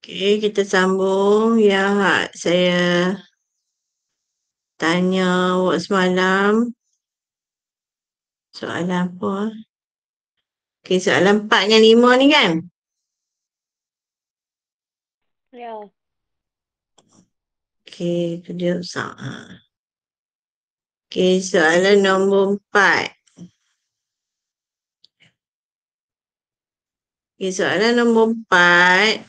Okey, kita sambung yang saya tanya awak semalam. Soalan apa? Okey, soalan 4 dengan 5 ni kan? Ya. Okey, itu dia Ustaz. Okey, soalan nombor 4. Okey, soalan nombor 4.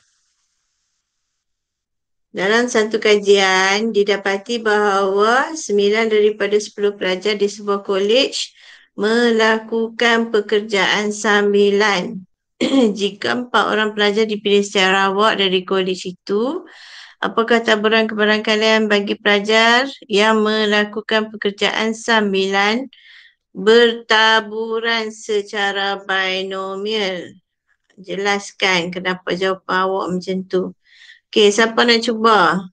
Dalam satu kajian, didapati bahawa 9 daripada 10 pelajar di sebuah kolej melakukan pekerjaan sambilan. Jika 4 orang pelajar dipilih secara awak dari kolej itu, apakah taburan kebarangkalian bagi pelajar yang melakukan pekerjaan sambilan bertaburan secara binomial? Jelaskan kenapa jawapan awak macam tu. Okey, siapa nak cuba?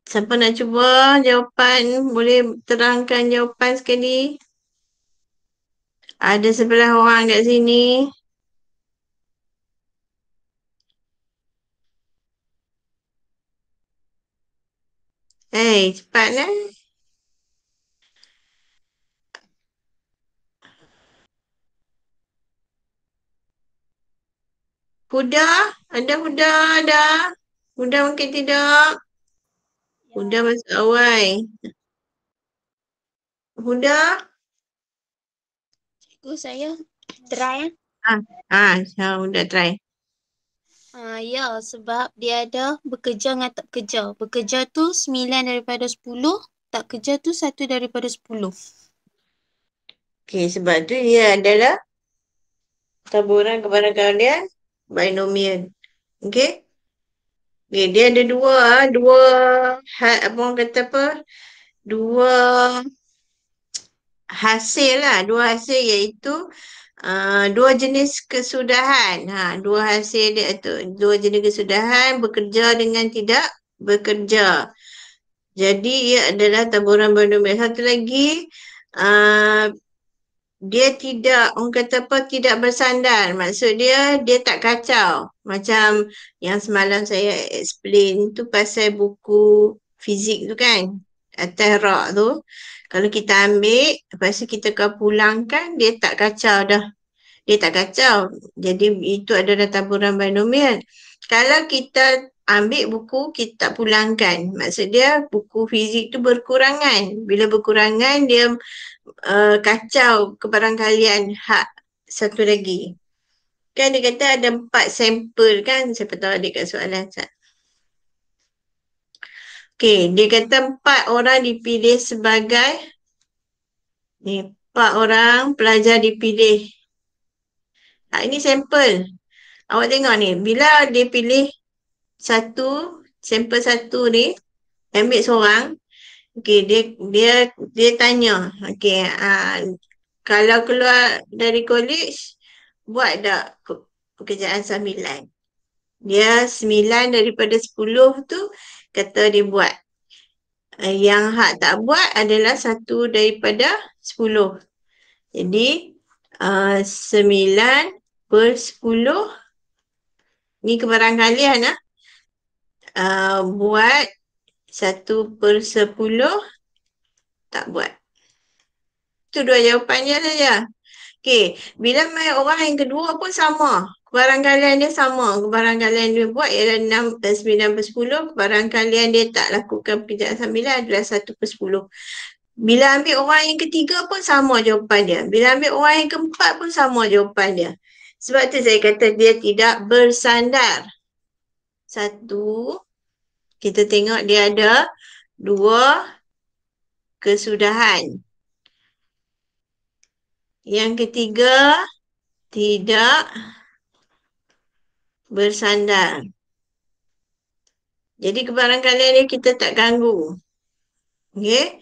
Siapa nak cuba jawapan? Boleh terangkan jawapan sekali? Ada 11 orang kat sini. Cepatlah. Huda? Ada Huda? Ada? Huda mungkin tidak. Huda Ya. masuk awal. Huda? Cikgu saya try. Huda try. Ya, sebab dia ada bekerja dengan tak kerja. Bekerja tu 9 daripada 10, tak kerja tu 1 daripada 10. Okey, sebab tu dia adalah taburan kebarangkalian binomial. Okey? Okay, dia ada dua apa orang kata apa? Dua hasil lah. Dua hasil iaitu dua jenis kesudahan. Dua hasil dia tu. Dua jenis kesudahan bekerja dengan tidak bekerja. Jadi ia adalah taburan binomial. Satu lagi, dia tidak, orang kata apa, tidak bersandar. Maksud dia tak kacau. Macam yang semalam saya explain tu pasal buku fizik tu kan. Atas rak tu. Kalau kita ambil, lepas tu kita kau pulangkan, dia tak kacau dah. Dia tak kacau. Jadi itu adalah taburan binomial. Kalau kita ambil buku, kita tak pulangkan. Maksud dia buku fizik tu berkurangan. Bila berkurangan, dia kacau kebarangkalian hak satu lagi. Kan dia kata ada 4 sampel kan? Siapa tahu adik kat soalan. Okey, dia kata 4 orang dipilih sebagai 4 orang pelajar dipilih. Ini sampel. Awak tengok ni, bila dia pilih sampel satu ni, ambil seorang, okey, dia tanya, okey, kalau keluar dari kolej, buat tak pekerjaan sambilan? Dia 9 daripada 10 tu kata dia buat. Yang hak tak buat adalah 1 daripada 10. Jadi 9 per 10 ni kebarangkalian buat 1 per 10 tak buat. Itu dua jawapannya saja. Okey, bila main orang yang kedua pun sama. Kebarangkalian dia sama. Kebarangkalian dia buat ialah 6 per 9 per 10. Kebarangkalian dia tak lakukan pekerjaan sambilan adalah 1 per 10. Bila ambil orang yang ketiga pun sama jawapan dia. Bila ambil orang yang keempat pun sama jawapan dia. Sebab tu saya kata dia tidak bersandar. Satu, kita tengok dia ada 2 kesudahan. Yang ketiga, tidak bersandar. Jadi kebarangkalian ni kita tak ganggu. Okey?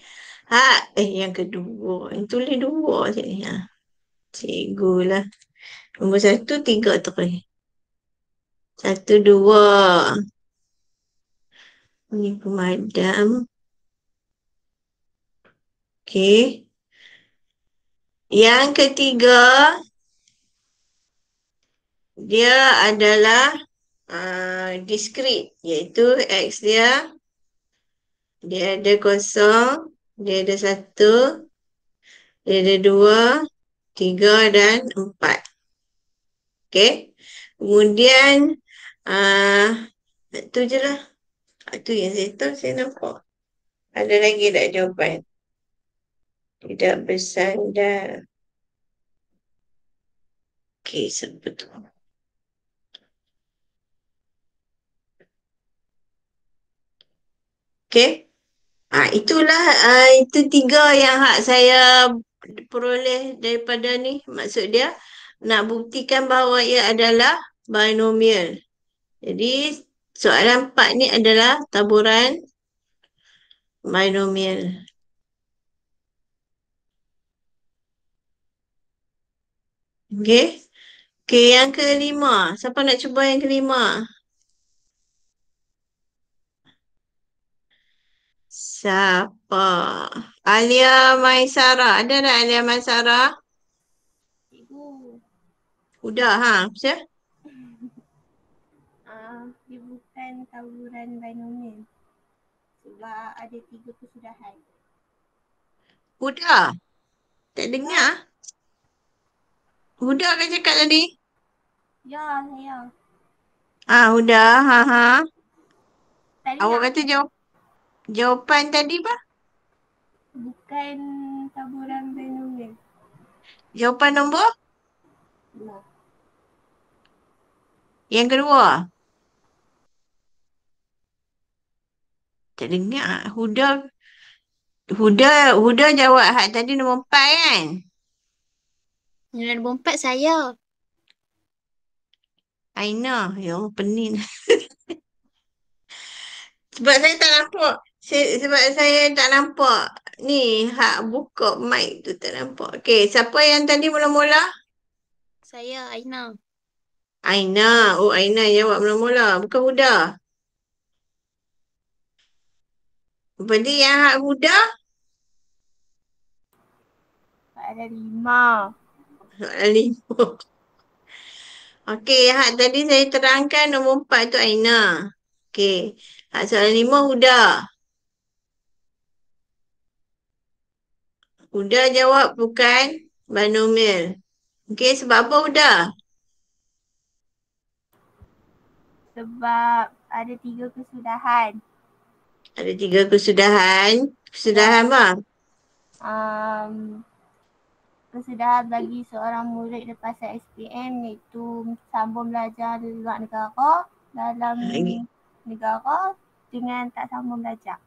Yang kedua. Yang tulis 2 sini. Cikgu lah. Nombor 1, 3 terus. 1, 2. Ni pemadam. Okey. Yang ketiga, dia adalah discrete, iaitu X dia ada kosong, dia ada satu, dia ada dua, tiga dan empat. Okey. Kemudian uh, itu je lah. Itu yang saya tahu, saya nampak. Ada lagi tak jawapan? Tidak bersandar. Okey, betul. Okey. Itulah itu tiga yang hak saya peroleh daripada ni. Maksud dia nak buktikan bahawa ia adalah binomial. Jadi soalan 4 ni adalah taburan binomial. Okey. Okey, yang kelima. Siapa nak cuba yang kelima? Siapa? Alia Maisara. Ada tak Alia Maisara? Cikgu, Udah, Siapa? dia bukan taburan binomial sebab ada 3 kesudahan. Udah. Tak dengar? Udah kan cakap tadi? Ya, saya. Udah. Tadi Awak nak kata jawapan tadi apa? bukan taburan binomial. Jawapan nombor? No. Yang kedua. Tak dengar. Huda jawab hak tadi nombor 4 kan? Nilai nombor 4 saya. Aina. Ya Allah, pening. Sebab saya tak nampak. Sebab saya tak nampak. Ni, hak buka mic tu tak nampak. Okey, siapa yang tadi mula-mula? Saya, Aina. Aina. Oh, Aina jawab mula-mula. Bukan Huda. Jadi yang hak Huda? Ada 5. Soalan 5. Okey, hak tadi saya terangkan nombor 4 tu Aina. Okey, hak soalan 5 Huda. Huda jawab bukan binomial. Okey, sebab apa Huda? Sebab ada 3 kesudahan. Ada 3 kesudahan. Kesudahan Ya. apa? Kesudahan bagi seorang murid lepas SPM iaitu sambung belajar di luar negara, dalam negara dengan tak sambung belajar.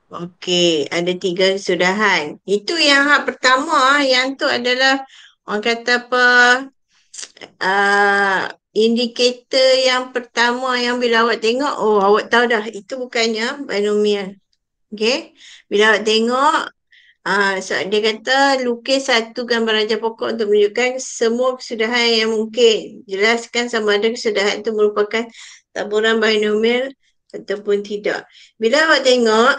Okey, ada 3 kesudahan. Itu yang hak pertama. Yang tu adalah orang kata apa, indikator yang pertama yang bila awak tengok, oh awak tahu dah itu bukannya binomial. Okey, bila awak tengok, so dia kata lukis satu gambar rajah pokok untuk menunjukkan semua kesudahan yang mungkin. Jelaskan sama ada kesudahan itu merupakan taburan binomial ataupun tidak. Bila awak tengok,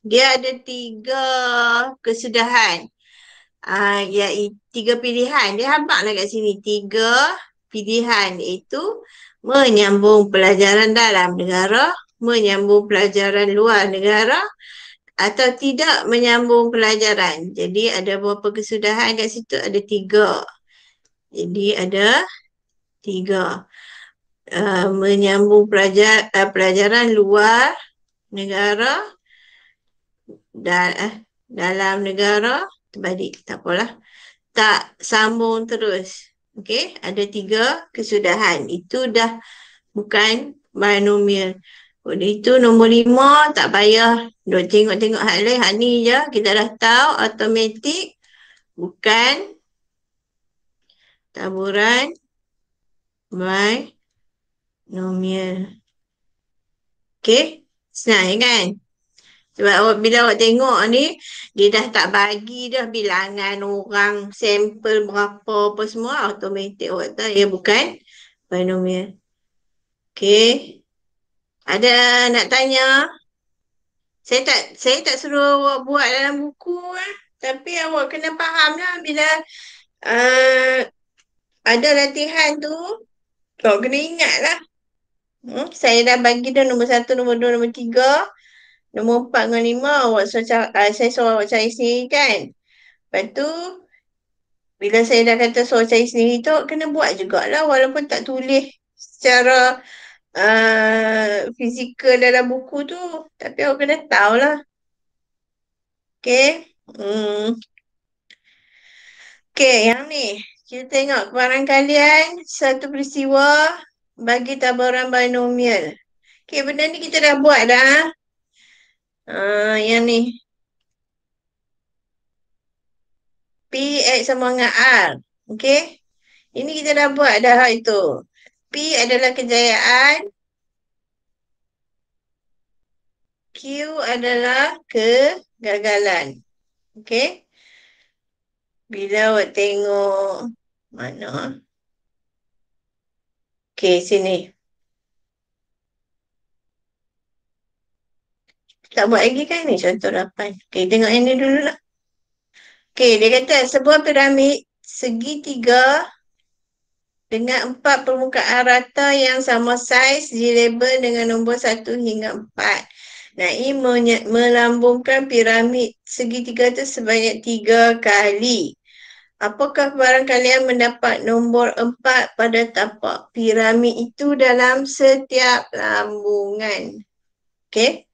dia ada 3 kesudahan. Iaitu 3 pilihan. Dia habaklah kat sini. 3 pilihan iaitu menyambung pelajaran dalam negara, menyambung pelajaran luar negara atau tidak menyambung pelajaran. Jadi ada berapa kesudahan kat situ? Ada 3. Jadi ada 3. Menyambung pelajaran luar negara dan dalam negara, terbalik, tak apalah. Tak sambung terus. Okey, ada 3 kesudahan. Itu dah bukan binomial. Oleh itu nombor 5 tak payah duk tengok-tengok hal lain. Hal ni je kita dah tahu automatik bukan taburan binomial. Okey, senang kan? Sebab bila awak tengok ni, dia dah tak bagi dah bilangan orang, sampel berapa apa semua, automatik awak tahu ia bukan binomial. Okey. Ada nak tanya? Saya tak suruh awak buat dalam buku . Tapi awak kena faham lah bila uh, ada latihan tu, kau kena ingat lah. Saya dah bagi dah nombor 1, nombor 2, nombor 3, nombor 4 dengan 5. Saya suruh awak cari sendiri kan. Lepas tu, bila saya dah kata suruh cari sendiri tu, kena buat jugalah walaupun tak tulis secara fizikal dalam buku tu. Tapi awak kena tahulah. Okay. Okay, yang ni. Kita tengok kebarangkalian satu peristiwa bagi taburan binomial. Okay, benda ni kita dah buat dah. Yang ni. P X sama dengan R. Okay. Ini kita dah buat dah hal itu. P adalah kejayaan. Q adalah kegagalan. Okay. Bila awak tengok mana? Okay, sini. Tak buat lagi kan ni contoh 8. Okay, tengok yang ni dulu lah. Okay, dia kata sebuah piramid segitiga dengan 4 permukaan rata yang sama saiz dilabel dengan nombor 1 hingga 4. Nah, ini melambungkan piramid segitiga itu sebanyak 3 kali. Apakah barangkalian mendapat nombor 4 pada tapak piramid itu dalam setiap lambungan? Okey.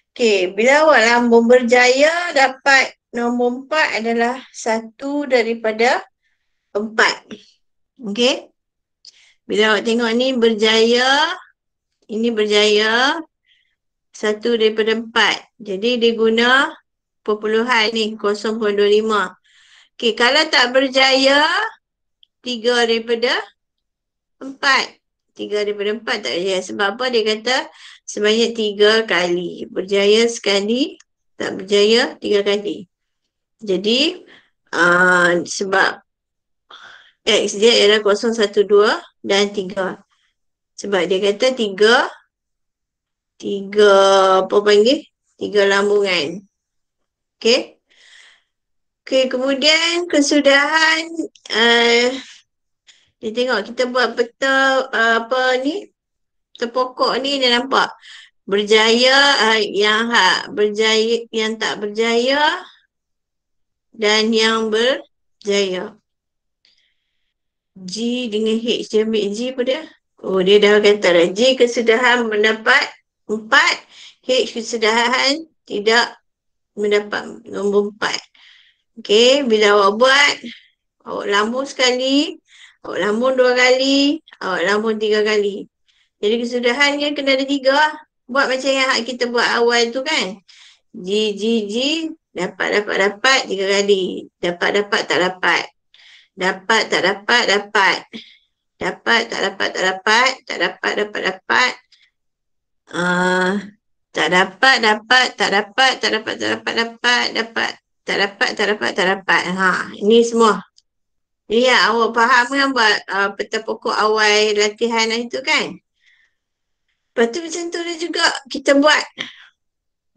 Okey, bila awak lambung berjaya dapat nombor 4 adalah 1 daripada 4. Okey. Bila awak tengok ni berjaya, ini berjaya 1 daripada 4. Jadi dia guna perpuluhan ni 0.25. Okey, kalau tak berjaya 3 daripada 4. 3 daripada 4 tak berjaya. Sebab apa? Dia kata sebanyak 3 kali. Berjaya sekali, tak berjaya 3 kali. Jadi sebab X dia ialah 0, 1, 2 dan 3. Sebab dia kata 3 apa panggil? 3 lambungan. Okey. Okey, kemudian kesudahan dia tengok kita buat peta apa ni? Peta pokok ni dia nampak berjaya berjaya, yang tak berjaya dan yang berjaya. G dengan H, dia ambil G apa dia? Oh, dia dah kata dah. G kesudahan mendapat 4, H kesudahan tidak mendapat nombor 4. Okey, bila awak buat, awak lambung sekali, awak lambung 2 kali, awak lambung 3 kali. Jadi kesudahannya kena ada 3. Buat macam yang kita buat awal tu kan. G, dapat 3 kali. Dapat, tak dapat. Dapat, tak dapat, dapat. Dapat, tak dapat, tak dapat. Tak dapat, dapat. Tak dapat, dapat, tak dapat, tak dapat, tak dapat, dapat. Tak dapat, tak dapat, tak dapat. Ini semua. Jadi awak faham kan buat peta pokok awal latihan itu kan? Lepas tu macam tu dia juga kita buat.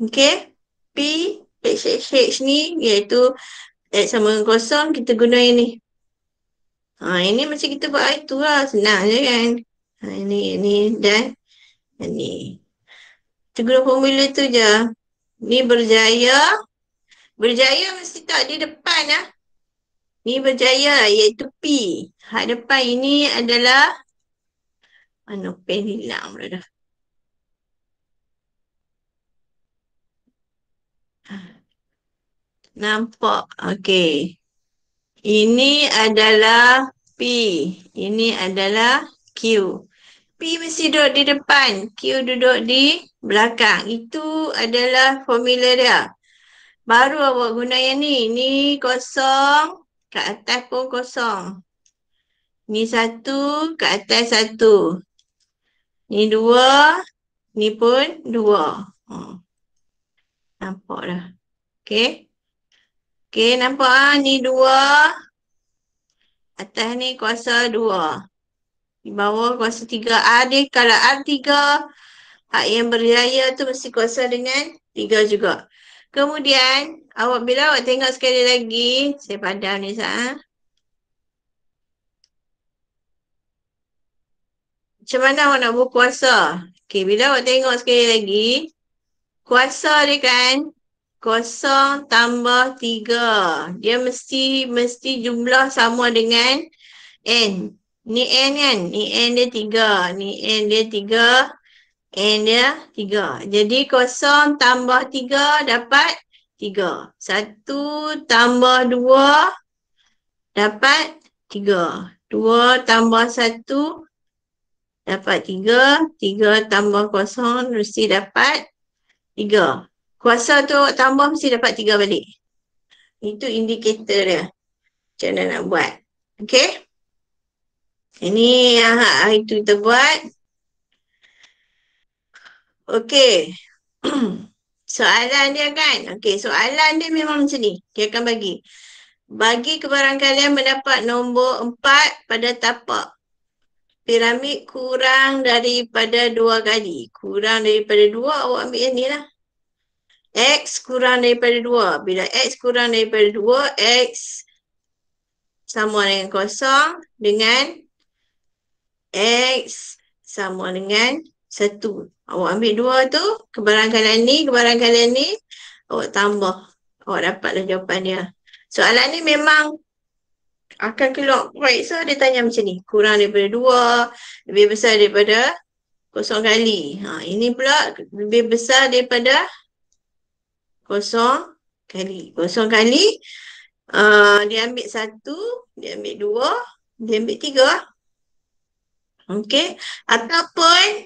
Okay. P, H ni iaitu X sama dengan kosong, kita guna yang ni. Ini macam kita buat itu lah. Senang je kan. Ini dan ini. Kita guna formula tu je. Ni berjaya. Berjaya mesti tak di depan lah. Ni berjaya iaitu P. Hak depan ini adalah mana pen hilang pula dah. Nampak? Okey. Ini adalah P. Ini adalah Q. P mesti duduk di depan. Q duduk di belakang. Itu adalah formula dia. Baru awak guna yang ni. Ni kosong. Kat atas pun kosong. Ni 1. Kat atas 1. Ni 2. Ni pun 2. Nampak dah. Okey. Okey, nampak ni 2. Atas ni kuasa 2. Di bawah kuasa 3. Dia kalau R3, hak yang berjaya tu mesti kuasa dengan 3 juga. Kemudian, bila awak tengok sekali lagi, saya padam ni sah. Macam mana awak nak buat kuasa? Okey, bila awak tengok sekali lagi, kuasa dia kan, 0 tambah 3. Dia mesti jumlah sama dengan N. Ni N kan? Ni N dia 3. Ni N dia 3. N dia 3. Jadi 0 tambah 3 dapat 3. 1 tambah 2 dapat 3. 2 tambah 1 dapat 3. 3 tambah 0 mesti dapat 3. Kuasa tu awak tambah mesti dapat 3 balik. Itu indikator dia. Macam mana nak buat. Okey? Ini yang hari tu kita buat. Okey. Soalan dia kan. Okey, soalan dia memang macam ni. Dia akan bagi. Bagi kebarangkalian mendapat nombor 4 pada tapak piramid kurang daripada 2 kali. Kurang daripada 2, awak ambil yang ni lah. X kurang daripada 2. Bila X kurang daripada 2, X sama dengan 0 dengan X sama dengan 1. Awak ambil 2 tu, kebarangkalian ni, awak tambah. Awak dapatlah jawapan dia. Soalan ni memang akan keluar right. So, dia tanya macam ni. Kurang daripada 2, lebih besar daripada 0 kali. Ini pula lebih besar daripada 0 kali. 0 kali, dia ambil 1, dia ambil 2, dia ambil 3. Okey. Ataupun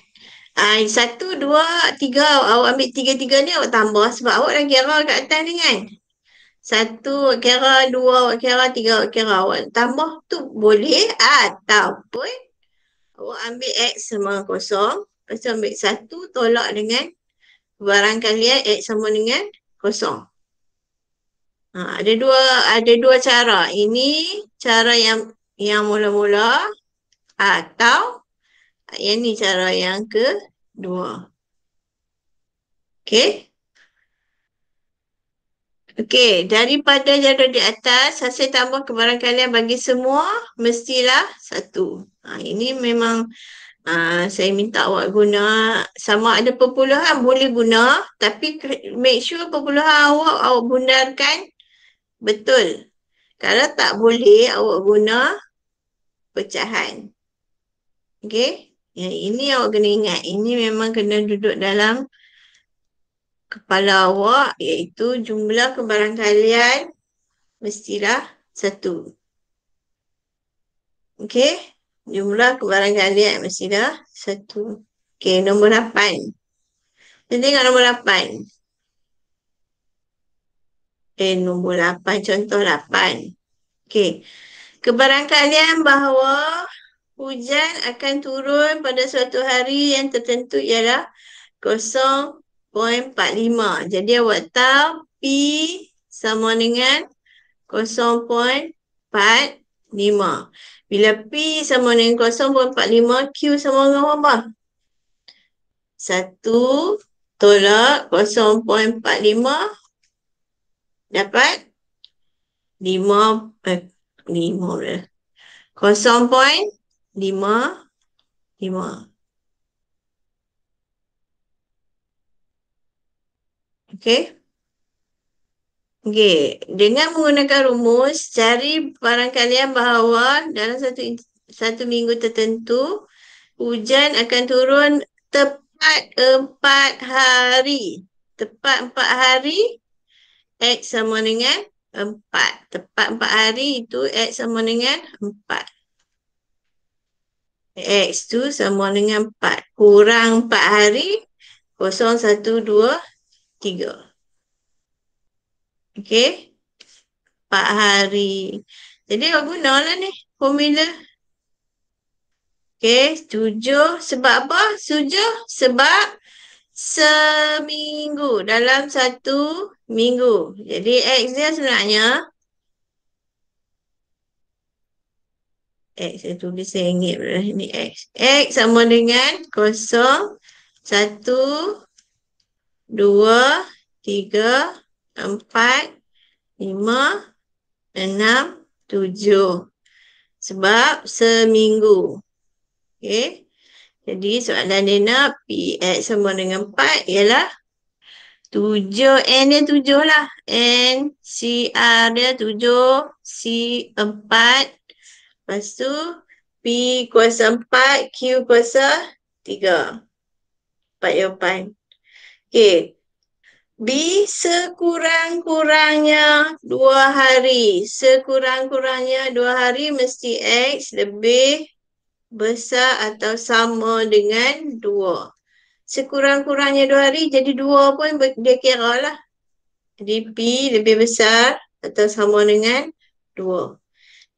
1, 2, 3, awak ambil 3 ni awak tambah sebab awak dah kira kat atas ni kan. 1 awak kira, 2 awak kira, 3 awak kira, awak tambah tu boleh. Ataupun awak ambil X sama 0, lepas tu ambil 1 tolak dengan barangkalian X sama dengan 0. Ada dua cara. Ini cara yang mula-mula atau yang ni cara yang kedua. Okey. Okey, daripada jadual di atas, hasil tambah kebarangkalian bagi semua mestilah 1. Ini memang saya minta awak guna, sama ada perpuluhan boleh guna, tapi make sure perpuluhan awak bundarkan betul. Kalau tak boleh, awak guna pecahan. Okey? Yang ini awak kena ingat. Ini memang kena duduk dalam kepala awak, iaitu jumlah kebarangkalian mestilah 1. Okey? Jumlah kebarangkalian mestilah 1. Okey, nombor 8. Kita tengok nombor 8. Nombor 8, contoh 8. Okey. Kebarangkalian bahawa hujan akan turun pada suatu hari yang tertentu ialah 0.45. Jadi awak tahu P sama dengan 0.45. Bila P sama dengan 0.45, Q sama dengan apa? 1 tolak 0.45 dapat 5 0.55. Okey? Okey, dengan menggunakan rumus, cari barangkalian bahawa dalam satu minggu tertentu, hujan akan turun tepat 4 hari. Tepat 4 hari, X sama dengan 4. Tepat 4 hari itu X sama dengan 4. X tu sama dengan 4. Kurang 4 hari, 0, 1, 2, 3. Okey? 4 hari. Jadi awak gunalah ni formula. Okey, 7. Sebab apa? 7 sebab seminggu. Dalam 1 minggu. Jadi X dia sebenarnya X saya tulis saya ingat ni X. X sama dengan 0, 1, 2, 3, 4, 5, 6, 7. Sebab seminggu. Okey. Jadi soalan dia nak PX sama dengan 4 ialah 7. N dia 7 lah. N, CR dia 7, C 4. Lepas tu P kuasa 4, Q kuasa 3. 4 jawapan. Okey. B sekurang-kurangnya 2 hari. Sekurang-kurangnya 2 hari mesti X lebih besar atau sama dengan 2. Sekurang-kurangnya 2 hari, jadi 2 pun dia kira lah. Jadi P lebih besar atau sama dengan 2.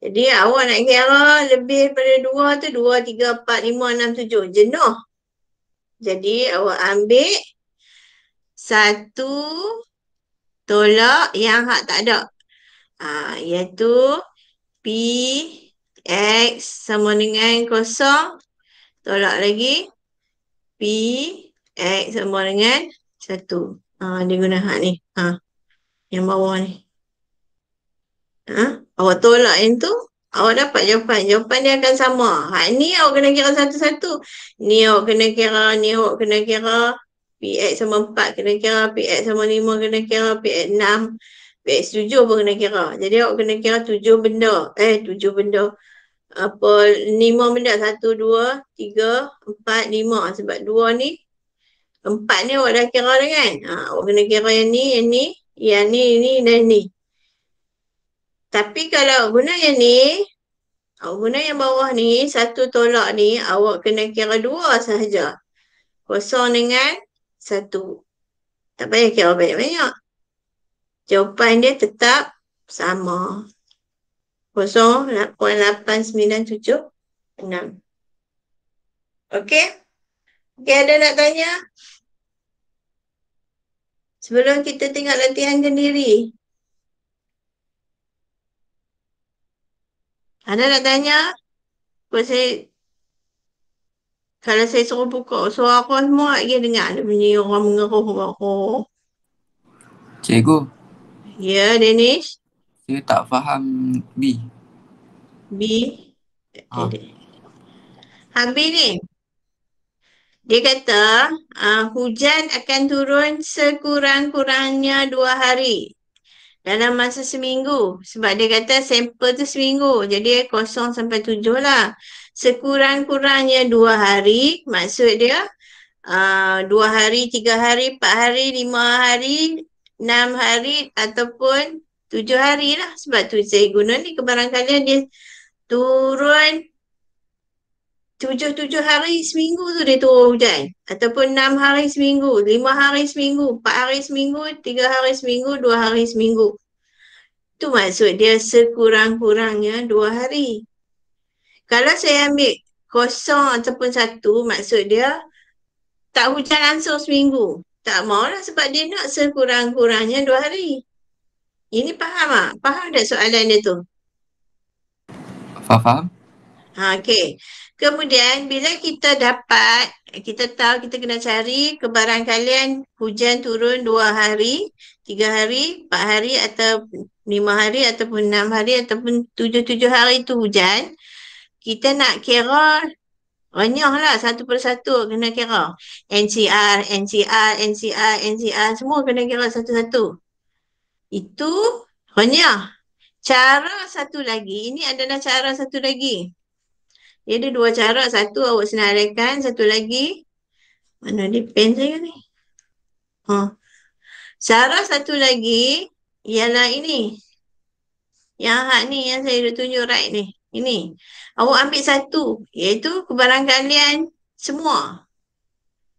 Jadi awak nak kira lebih daripada 2 tu 2, 3, 4, 5, 6, 7. Jenuh. Jadi awak ambil 1 tolak yang hak tak ada. Iaitu P X sama dengan 0. Tolak lagi. P X sama dengan 1. Dia guna hak ni. Yang bawah ni. Awak tolak yang tu, awak dapat jawapan. Jawapan dia akan sama. Hak ni awak kena kira satu-satu. Ni awak kena kira, ni awak kena kira. PX sama 4 kena kira, PX sama 5 kena kira, PX 6, PX 7 pun kena kira. Jadi awak kena kira 7 benda. 7 benda. 5 benda. 1, 2, 3, 4, 5. Sebab 2 ni, 4 ni awak dah kira dah kan? Awak kena kira yang ni, yang ni dan ni. Tapi kalau awak guna yang ni, awak guna yang bawah ni, 1 tolak ni, awak kena kira 2 sahaja. 0 dengan 1. Tak payah kira banyak-banyak. Jawapan dia tetap sama. 0.8976. Okey? Okey, ada nak tanya? Sebelum kita tengok latihan sendiri. Ada nak tanya? Kalau saya suruh buka suara aku semua, dia dengar ada bunyi orang mengeruh. Cikgu, Ya, Danish. saya tak faham B. B. Ha. Habis ni. Dia kata, hujan akan turun sekurang-kurangnya 2 hari. Dalam masa seminggu. Sebab dia kata sampel tu seminggu. Jadi 0 sampai 7 lah. Sekurang-kurangnya 2 hari. Maksud dia 2 hari, 3 hari, 4 hari, 5 hari, 6 hari ataupun 7 hari lah. Sebab tu saya guna ni kebarangkalian dia turun 7 hari seminggu tu dia turun hujan. Ataupun 6 hari seminggu, 5 hari seminggu, 4 hari seminggu, 3 hari seminggu, 2 hari seminggu. Itu maksud dia sekurang-kurangnya 2 hari. Kalau saya ambil 0 ataupun 1, maksud dia tak hujan langsung seminggu. Tak maulah sebab dia nak sekurang-kurangnya 2 hari. Ini faham tak? Faham tak soalan dia tu? Faham? Okey. Kemudian bila kita dapat, kita tahu kita kena cari kebarangkalian hujan turun 2 hari, 3 hari, 4 hari atau 5 hari ataupun 6 hari ataupun 7 hari tu hujan. Kita nak kira renyah lah satu persatu kena kira. NCR, semua kena kira satu-satu. Itu renyah. Cara satu lagi, ini adalah cara satu lagi. Dia ada 2 cara. Satu awak senaraikan, satu lagi. Mana dia pen saya ni? Cara satu lagi ialah ini. Yang hak ni yang saya dah tunjuk right ni. Ini. Awak ambil satu, iaitu kebarangkalian semua.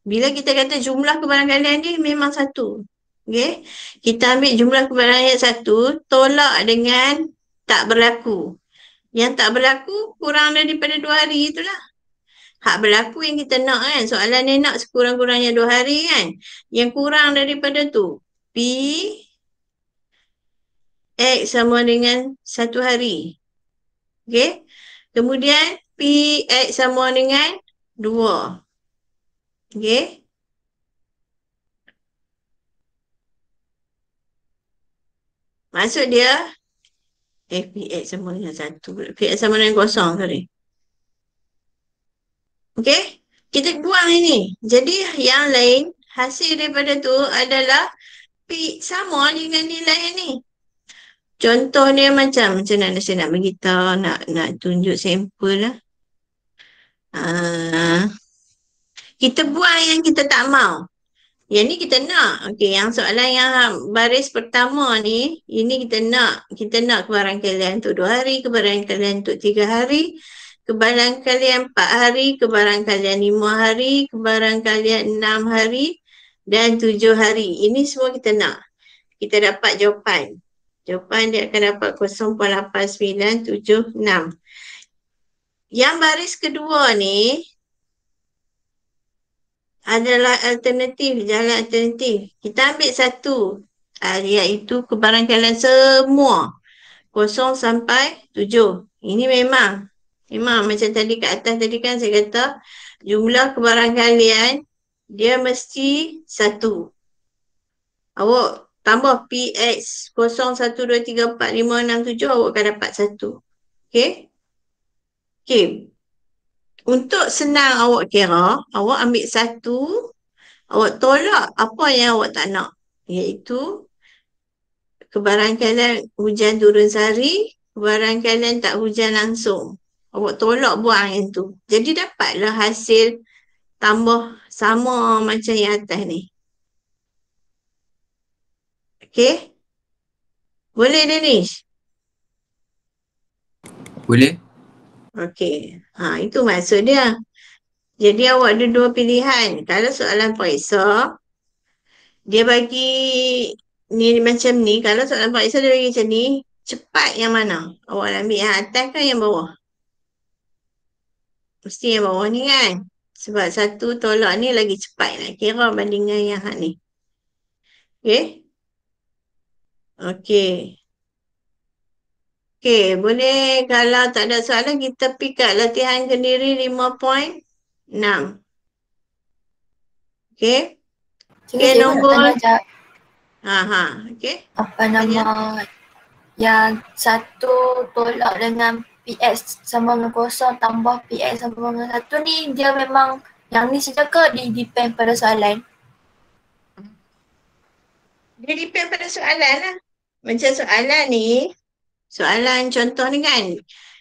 Bila kita kata jumlah kebarangkalian ni memang satu. Okay? Kita ambil jumlah kebarangkalian satu, tolak dengan tak berlaku. Yang tak berlaku kurang daripada 2 hari itulah. Hak berlaku yang kita nak kan. Soalan dia nak sekurang-kurangnya 2 hari kan. Yang kurang daripada tu. P X sama dengan 1 hari. Okay. Kemudian P X sama dengan 2. Okay. Maksud dia, PX sama dengan 1. PX sama dengan kosong, sorry. Okey? Kita buang ini. Jadi yang lain, hasil daripada tu adalah P sama dengan nilai yang ni. Contohnya macam mana saya nak beritahu, nak tunjuk sampel lah. Kita buang yang kita tak mau. Yang ni kita nak. Okey, yang soalan yang baris pertama ni, ini kita nak. Kita nak kebarangkalian untuk 2 hari, kebarangkalian untuk 3 hari, kebarangkalian 4 hari, kebarangkalian 5 hari, kebarangkalian 6 hari dan 7 hari. Ini semua kita nak. Kita dapat jawapan. Jawapan dia akan dapat 0.8976. Yang baris kedua ni adalah alternatif, jalan alternatif. Kita ambil satu, iaitu kebarangkalian semua 0 sampai 7. Ini memang macam tadi kat atas tadi kan saya kata jumlah kebarangkalian dia mesti 1. Awak tambah PX 0, 1, 2, 3, 4, 5, 6, 7, awak akan dapat 1. Okey? Okey. Untuk senang awak kira, awak ambil 1, awak tolak apa yang awak tak nak. Iaitu kebarangkalian hujan turun sehari, kebarangkalian tak hujan langsung. Awak tolak buang yang tu. Jadi dapatlah hasil tambah sama macam yang atas ni. Okey? Boleh, Danish? Boleh? Okey. Itu maksud dia. Jadi awak ada 2 pilihan. Kalau soalan periksa, dia bagi ni macam ni. Kalau soalan periksa dia bagi macam ni, cepat yang mana? Awak ambil yang atas kan yang bawah? Mesti yang bawah ni kan? Sebab 1 tolak ni lagi cepat nak kira bandingkan yang hak ni. Okey? Okey. Okey, boleh kalau tak ada soalan kita pergi kat latihan kendiri 5.6. Okey? Okey, Cikgu nak nombor. tanya jap. Okey. Apa nama yang 1 tolak dengan PX sama dengan 0 tambah PX sama dengan 1 ni dia memang yang ni saja ke dia depend pada soalan? Dia depend pada soalan lah. Macam soalan ni, soalan contoh ni kan,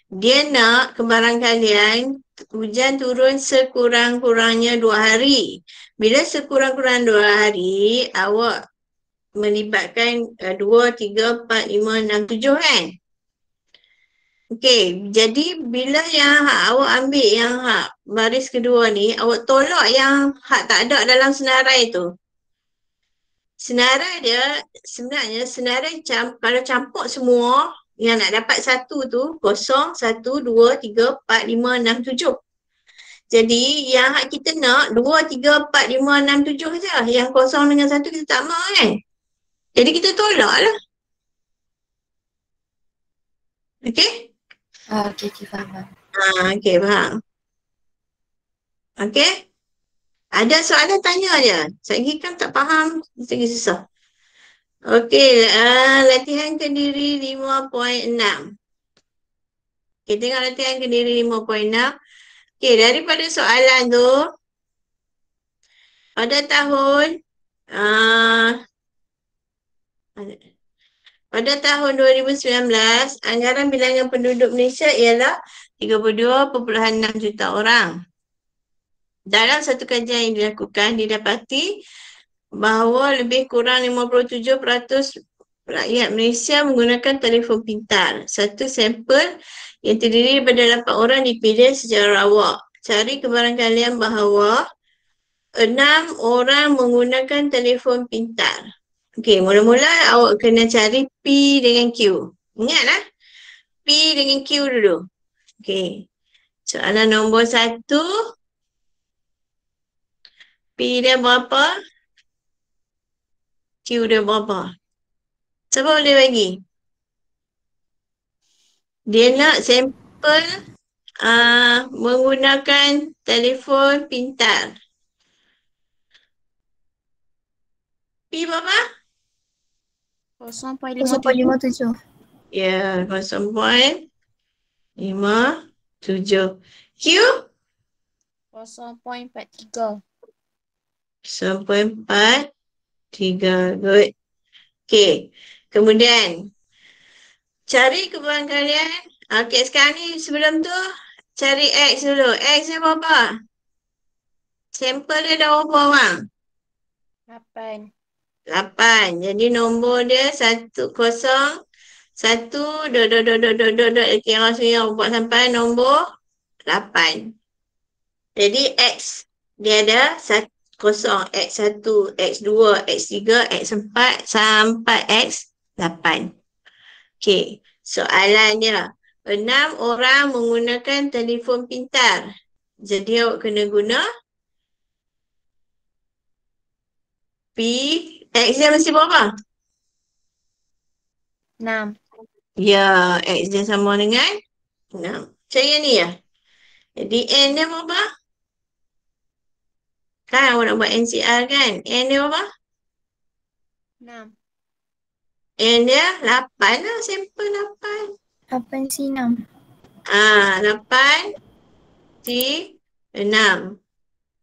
dia nak kebarangkalian hujan turun sekurang-kurangnya 2 hari. Bila sekurang-kurang 2 hari, awak melibatkan 2, 3, 4, 5, 6, 7 kan? Okey, jadi bila yang awak ambil yang baris kedua ni, awak tolak yang tak ada dalam senarai tu. Senarai dia, sebenarnya senarai kalau campur semua, yang nak dapat 1 tu, 0, 1, 2, 3, 4, 5, 6, 7. Jadi yang kita nak 2, 3, 4, 5, 6, 7 saja. Yang 0 dengan 1 kita tak mahu kan? Jadi kita tolak lah. Okey? Okey, faham. Okey, faham. Okey? Ada soalan tanya je. Saya kan tak faham, lagi susah. Okey, latihan kendiri 5.6. Okey, tengok latihan kendiri 5.6. Okey, daripada soalan tu, pada tahun 2019, anggaran bilangan penduduk Malaysia ialah 32.6 juta orang. Dalam satu kajian yang dilakukan, didapati bahawa lebih kurang 57% rakyat Malaysia menggunakan telefon pintar. Satu sampel yang terdiri daripada 8 orang dipilih secara rawak. Cari kebarangkalian bahawa 6 orang menggunakan telefon pintar. Okey, mula-mula awak kena cari P dengan Q. Ingatlah, P dengan Q dulu. Okey, soalan nombor 1. P dia berapa? Q dia berapa? Siapa boleh bagi? Dia nak sampel menggunakan telefon pintar. P berapa? 0.57. Ya, 0.57. Q? 0.43. 0.43. Good. Okay. Kemudian, cari kebutuhan kalian. Okay, sekarang ni sebelum tu, cari X dulu. X dia berapa? Sampel dia dah berapa orang? 8. 8. Jadi nombor dia 101. Kira saya buat sampai nombor 8. Jadi X dia ada 0, X1, X2, X3, X4 sampai X8. Okey, soalan dia. 6 orang menggunakan telefon pintar. Jadi awak kena guna P. X dia mesti berapa? 6. Ya, X dia sama dengan 6. Macam yang ni ya. Jadi N dia berapa? Kan awak nak buat NCR kan? N dia berapa? 6. N dia 8 lah, sampel 8. 8C6. 8 C 6.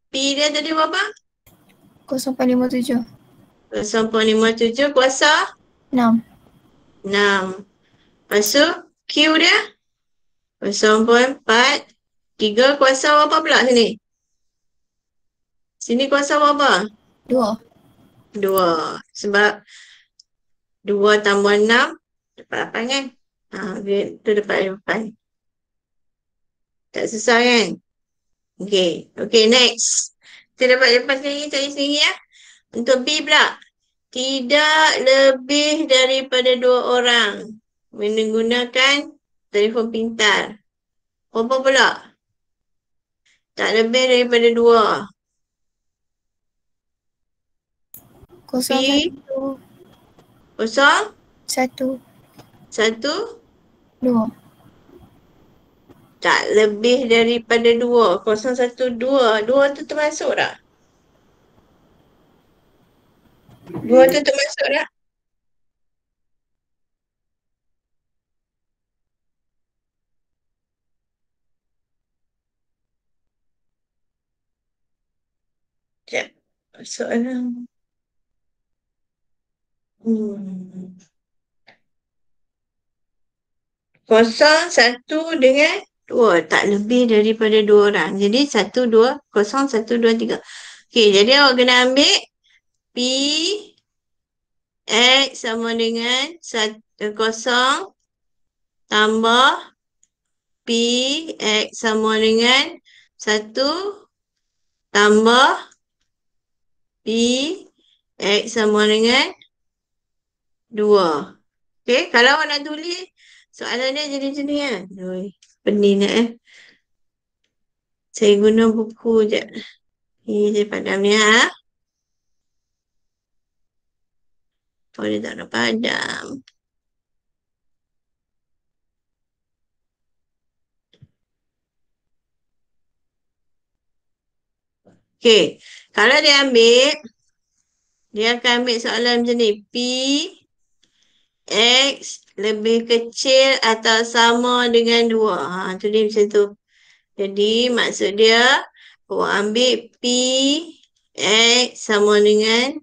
P dia tadi berapa? 0.57. 0.57 kuasa 6. 6. Lepas tu Q dia 0.43 kuasa berapa pula sini? Sini kuasa berapa? 2. 2. Sebab 2 tambah 6 dapat 8 kan? Itu dapat 8. Tak susah kan? Okay. Okay, next. Kita dapat lepas lagi, cari sendiri ya. Untuk B pula. Tidak lebih daripada 2 orang menggunakan telefon pintar. Berapa pula? Tak lebih daripada 2. 0.1. 0, 1. 1, 2. tak lebih daripada 2. 0, 1, 2. 2 tu termasuk tak? 2 tu termasuk tak? Sekejap. Soalan. 0, 1 dengan 2. Tak lebih daripada 2 orang. Jadi 1, 2, 0, 1, 2, 3. Okey, jadi awak kena ambil P X sama dengan 0 tambah P X sama dengan 1 tambah P X sama dengan 2. Okey, kalau awak nak tulis soalan dia jadi macam ni kan. Pening nak Saya guna buku je. Ni saya padam ni ha. Oh, dia tak nak padam. Okey, kalau dia ambil, dia akan ambil soalan macam ni. P X lebih kecil atau sama dengan 2. Tu dia macam tu. Jadi maksud dia, awak ambil P X sama dengan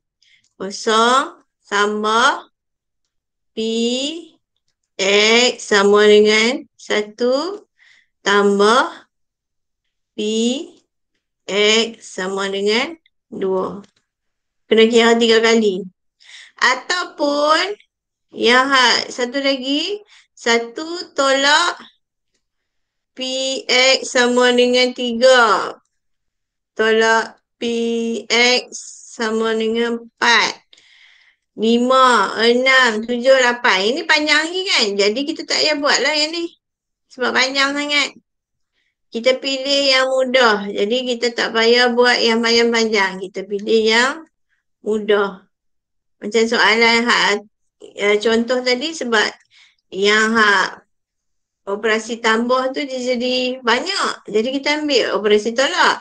0 tambah P X sama dengan 1 tambah P X sama dengan 2. Kena kira 3 kali. Ataupun yang satu lagi, 1 tolak P X sama dengan 3. Tolak P X sama dengan 4. 5, 6, 7, 8. Ini panjang lagi kan? Jadi kita tak payah buat lah yang ni. Sebab panjang sangat. Kita pilih yang mudah. Jadi kita tak payah buat yang panjang-panjang. Kita pilih yang mudah. Macam soalan contoh tadi sebab yang operasi tambah tu dia jadi banyak. Jadi kita ambil operasi tolak.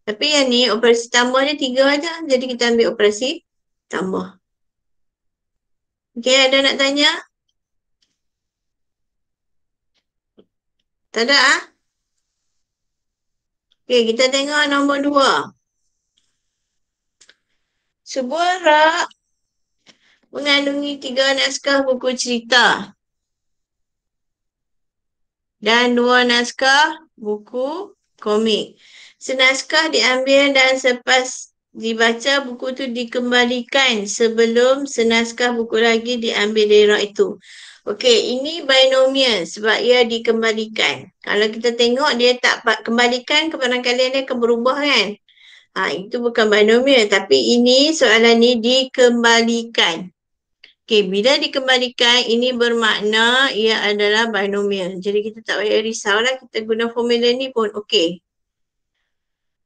Tapi yang ni operasi tambah dia 3 aja. Jadi kita ambil operasi tambah. Okey, ada nak tanya? Tak ada ah? Okey, kita tengok nombor 2. Sebuah rak mengandungi 3 naskah buku cerita dan 2 naskah buku komik. Senaskah diambil dan selepas dibaca buku tu dikembalikan sebelum senaskah buku lagi diambil dari rak itu. Okey, ini binomial sebab ia dikembalikan. Kalau kita tengok dia tak kembalikan, kebarangkalian dia akan berubah kan? Itu bukan binomial tapi ini soalan ni dikembalikan. Okey, bila dikembalikan ini bermakna ia adalah binomial. Jadi kita tak payah risaulah, kita guna formula ni pun okey.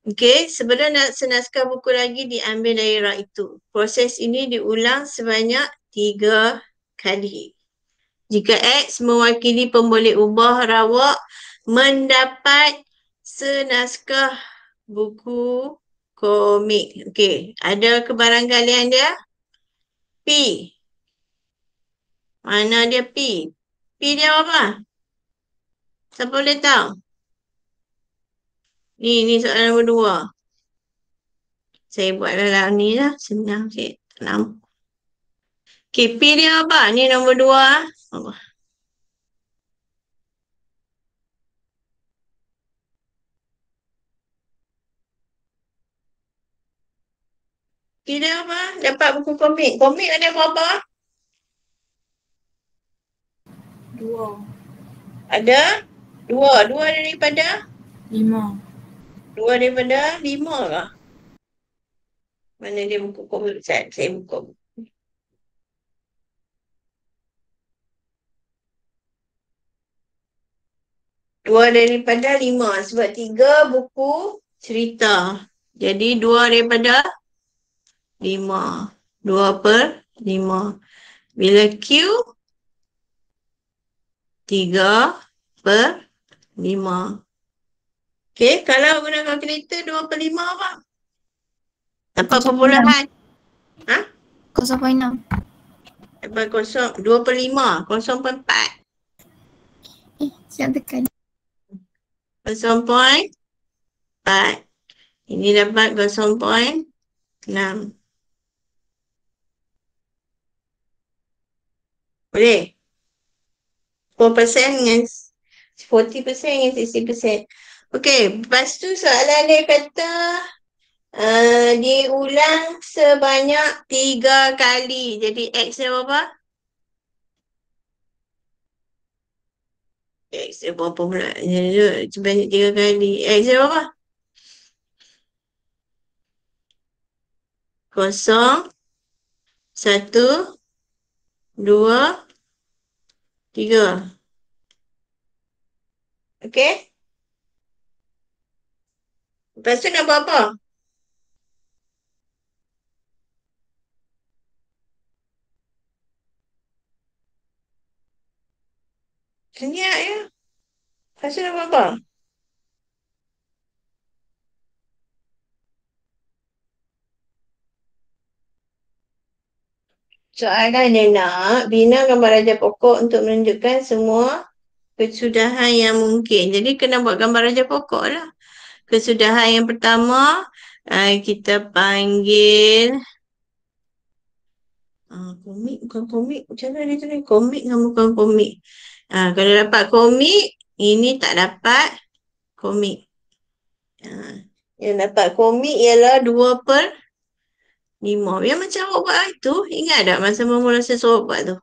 Okey, sebelum senaskah buku lagi diambil dari rak itu. Proses ini diulang sebanyak 3 kali. Jika X mewakili pemboleh ubah rawak mendapat senaskah buku komik. Okey, ada kebarangkalian dia? P. Mana dia P? P dia apa? Siapa boleh tahu? Ni soalan nombor 2. Saya buat dalam ni lah. Senang sikit. Nampak. Okey, P dia apa? Ni nombor 2. Apa? P dia apa? Dapat buku komik. Komik ada berapa? 2. Ada 2. 2 daripada? 5. 2 daripada 5 kah? Mana dia buku komik? Saya buka buku. Dua daripada 5 sebab 3 buku cerita. Jadi 2 daripada 5. 2 per 5. Bila Q 3 per 5. Okey, kalau guna kalkulator 2 per 5 apa? Dapat perpuluhan. 0.6. Dapat 2 per 5. 0.4. Siap tekan. 0.4. Ini dapat 0.6. Boleh? 4% dengan 40% dengan 60%. Okey, lepas tu soalan dia kata diulang sebanyak 3 kali. Jadi X dia berapa? X dia berapa pula? Sebanyak 3 kali. X dia berapa? 0, 1, 2, 3. Okey? Lepas tu nak buat apa? Senyap ya. Lepas tu nak buat apa? Soalan dia nak bina gambar raja pokok untuk menunjukkan semua kesudahan yang mungkin. Jadi kena buat gambar raja pokok lah. Kesudahan yang pertama kita panggil komik bukan komik. Macam mana dia tulis? Komik dengan bukan komik. Kalau dapat komik, ini tak dapat komik. Yang dapat komik ialah 2 per 5. Yang macam awak buat itu, ingat tak masa mula saya suruh buat tu?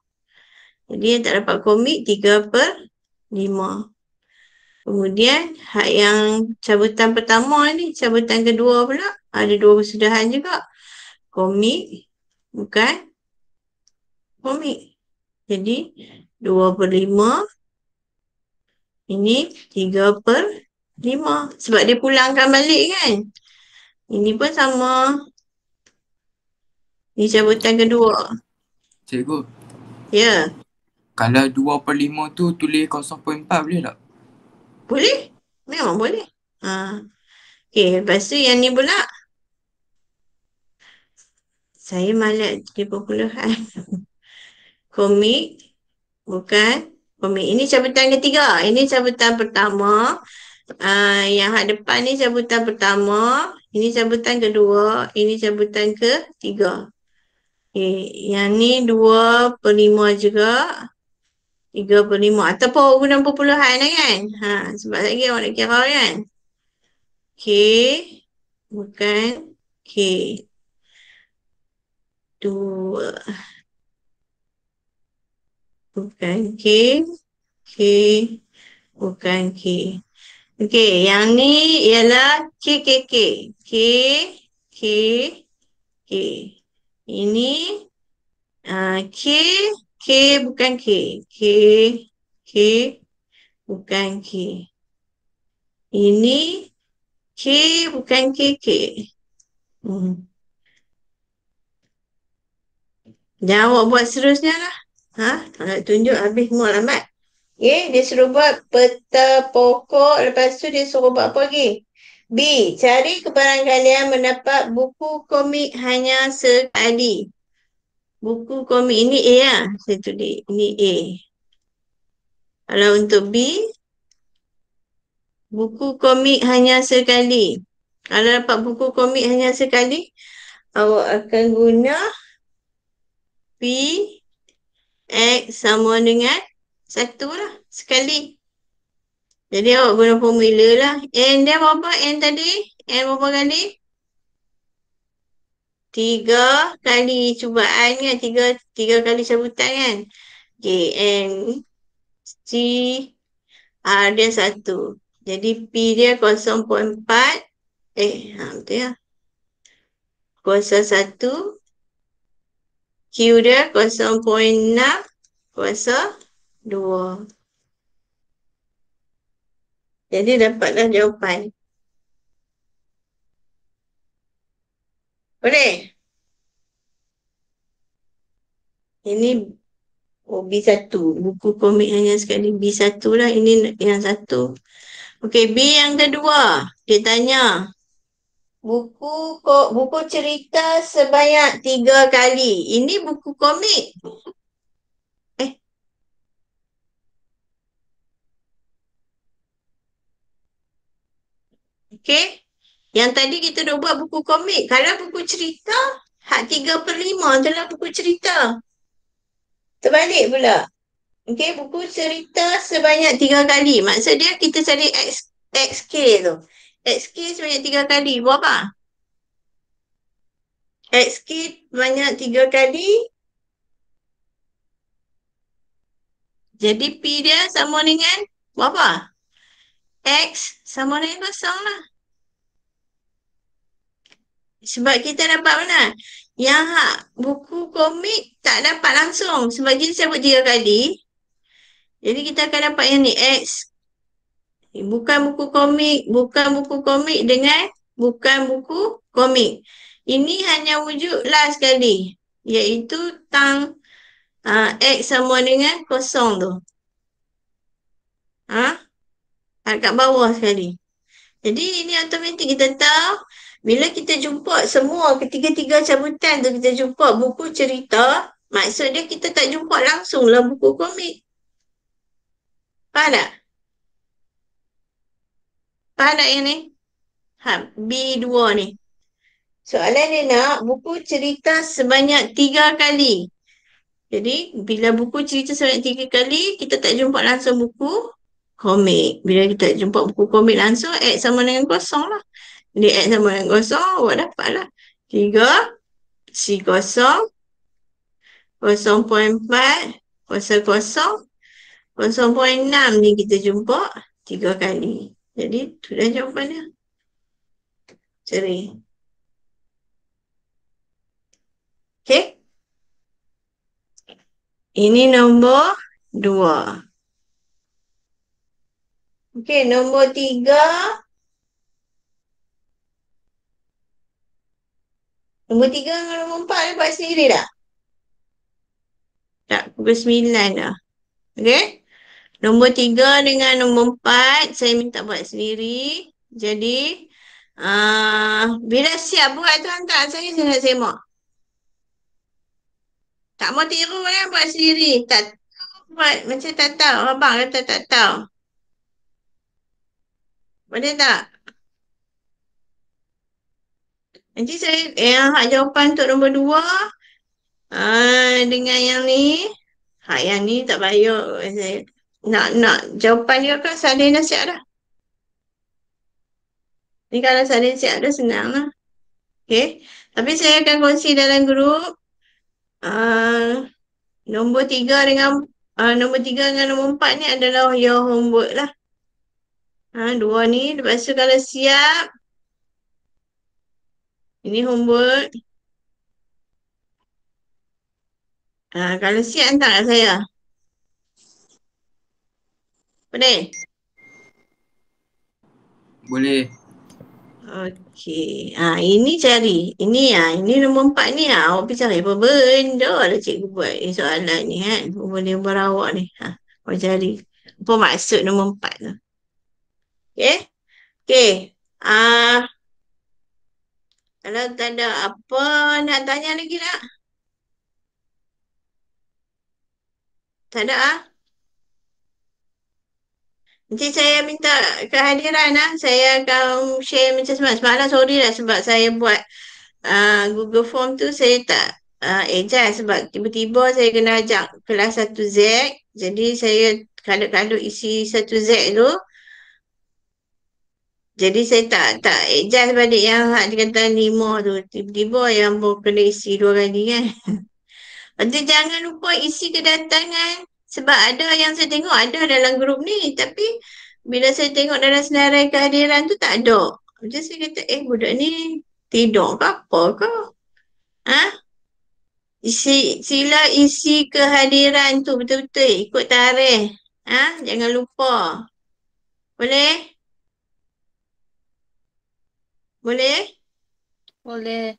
Jadi yang tak dapat komik 3 per 5. Kemudian hak yang cabutan pertama ni, cabutan kedua pula ada 2 kesudahan juga. Komik bukan komik. Jadi 2 per 5 ini 3 per 5. Sebab dia pulangkan balik kan. Ini pun sama. Ini cabutan kedua. Cikgu, Ya, kalau 2 per 5 tu tulis 0.4 boleh tak? boleh. Memang boleh. Okey, lepas tu yang ni pula. Saya malas dia perpuluhan. komik. Bukan komik. Ini cabutan ketiga. Ini cabutan pertama. Yang hak depan ni cabutan pertama. Ini cabutan kedua. Ini cabutan ketiga. Okay. Yang ni 2/5 juga. 3/5. Ataupun guna perpuluhan lah kan. Sebab lagi awak nak kira kan. K. Bukan K. 2. Bukan K. K. Bukan K. Okey, yang ni ialah K, K, K. K, K, K. Ini K, K bukan K. K, K bukan K. Ini K bukan K, K. Jangan awak buat seterusnya lah. Nak tunjuk habis semua lambat. Okay, dia suruh buat peta pokok. Lepas tu dia suruh buat apa lagi? B. Cari kebarangkalian mendapat buku komik hanya sekali. Buku komik ini A lah. Saya tulis. Ini A. Kalau untuk B, buku komik hanya sekali. Kalau dapat buku komik hanya sekali, awak akan guna P X sama dengan 1 lah. Sekali. Jadi awak guna formula lah. N dia berapa? N tadi? N berapa kali? 3 kali cubaan kan? 3 kali cabutan kan? Okay, N C R dia 1. Jadi P dia 0.4. Betul ya? Kuasa 1. Q dia 0.6. Kuasa 2. Jadi dapatlah jawapan. Boleh? Ini B1. Buku komik hanya sekali B1 lah. Ini yang 1. Okey, B yang kedua. Dia tanya. Buku cerita sebanyak 3 kali. Ini buku komik. Okey. Yang tadi kita dah buat buku komik. Kalau buku cerita, hak 3/5 tu lah buku cerita. Terbalik pula. Okey, buku cerita sebanyak 3 kali. Maksud dia kita cari XK tu. XK sebanyak 3 kali. Buat apa? XK banyak 3 kali. Jadi P dia sama dengan berapa? X sama dengan 0 lah. Sebab kita dapat mana? Yang buku komik tak dapat langsung. Sebab kita sebut 3 kali. Jadi kita akan dapat yang ni. X. Bukan buku komik dengan bukan buku komik. Ini hanya wujud last sekali. Iaitu tang X sama dengan 0 tu. Kat bawah sekali. Jadi ini automatik kita tahu. Bila kita jumpa semua ketiga-tiga cabutan tu, kita jumpa buku cerita, maksud dia kita tak jumpa langsung lah buku komik. Faham tak? Faham tak yang ni? B2 ni. Soalan dia nak buku cerita sebanyak 3 kali. Jadi, bila buku cerita sebanyak 3 kali, kita tak jumpa langsung buku komik. Bila kita jumpa buku komik langsung, X sama dengan 0 lah. Jadi, X sama dengan 0, awak dapat lah. 3, C 0, 0.4, kuasa 0, 0.6 ni kita jumpa 3 kali. Jadi, tu dah jawapannya. Ceri. Okey. Ini nombor 2. Okey, nombor 3. Nombor 3 dengan nombor 4 dia buat sendiri tak? Tak, pukul 9 dah. Okey. Nombor 3 dengan nombor 4 saya minta buat sendiri. Jadi, bila siap buat tu hantar saya nak semak. Tak mau tiru kan, buat sendiri. Tak buat macam tak tahu. Abang kata tak tahu. Boleh tak? Nanti saya hak jawapan untuk nombor 2 dengan yang ni. Hak yang ni tak payah. Saya nak jawapan dia kan salin nasihat dah. Ni kalau salin nasihat dah senang lah. Okay. Tapi saya akan kongsi dalam grup nombor 3 dengan nombor 3 dengan nombor 4 ni adalah your homework lah. Dua ni. Lepas tu kalau siap, ini homework. Kalau siap hantar kat saya. Boleh? Boleh. Okey. Ini cari. Ini nombor 4 ni. Awak pergi cari apa benda lah cikgu buat soalan ni kan. Boleh berawak ni. Awak cari. Apa maksud nombor 4 tu? Okey? Okey. Kalau tak ada apa nak tanya lagi tak? Tak ada Nanti saya minta kehadiran Saya akan share macam semalam. Semalam sorry lah sebab saya buat Google Form tu saya tak adjust sebab tiba-tiba saya kena ajak kelas 1Z. Jadi saya kadang-kadang isi 1Z tu. Jadi saya tak adjust balik yang dia kata 5 tu. Tiba-tiba yang kena isi 2 kali kan. Lepas jangan lupa isi kedatangan. Sebab ada yang saya tengok ada dalam grup ni. Tapi bila saya tengok dalam senarai kehadiran tu tak ada. Macam saya kata, budak ni tidur ke apa ke? Sila isi kehadiran tu betul-betul. Ikut tarikh. Jangan lupa. Boleh? Boleh? Boleh.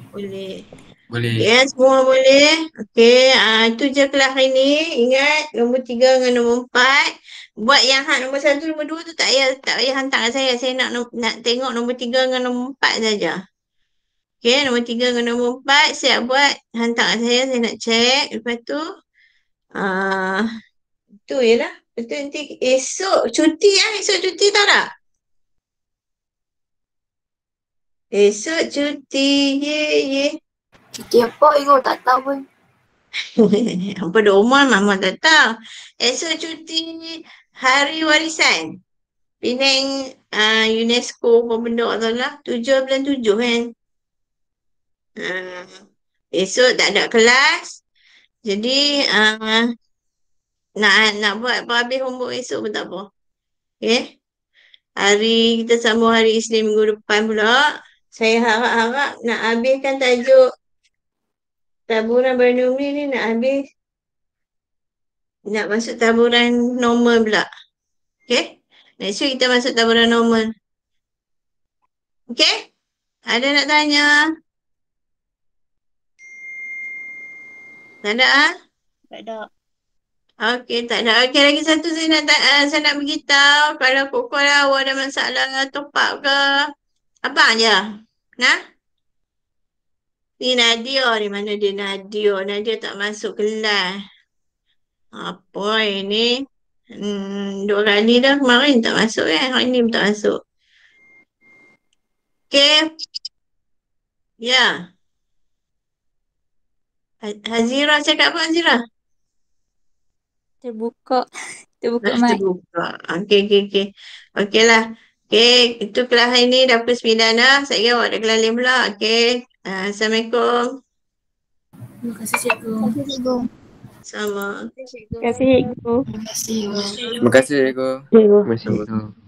Boleh. Boleh. Ya, semua boleh. Okey, itu je kelas hari ni. Ingat, nombor 3 dengan nombor 4. Buat yang nombor 1, nombor 2 tu tak payah hantar kat saya. Saya nak tengok nombor 3 dengan nombor 4 saja. Okey, nombor 3 dengan nombor 4. Siap buat. Hantar kat saya nak cek. Lepas tu, itu je lah. Lepas tu nanti esok cuti Esok cuti tahu tak? Esok cuti. Ye. Cuti apa Igo? Tak tahu pun. Apa rumah Mama tak tahu. Esok cuti Hari Warisan. Penang UNESCO apa benda tu lah. 7 bulan 7 kan. Esok tak ada kelas. Jadi nak buat habis homework esok pun tak apa. Okay. Kita sambung hari Isnin minggu depan pula. Saya harap-harap nak habiskan tajuk taburan binomi ni nak habis. Nak masuk taburan normal pula. Okay? Next week kita masuk taburan normal. Okay? Ada nak tanya? Tak ada Tak ada. Okey, tak ada. Okey, lagi satu saya nak beritahu. Kalau Koko awak ada masalah top up ke, abang je. Ni Nadia. Di mana dia Nadia? Nadia tak masuk kelas. Apa ini? 2 kali dah kemarin tak masuk kan. Hari ni pun tak masuk. Okey. Ya. Hazira cakap apa Hazira? Terbuka mic. Terbuka. Okey. Okeylah. Okey, itu kelas hari ni dah pukul 9 dah. Saya kira awak dah kelas lain pula. Okey. Assalamualaikum. Terima kasih cikgu. Sama. Terima kasih, Cikgu. Terima kasih. Terima kasih, Eko. Terima kasih.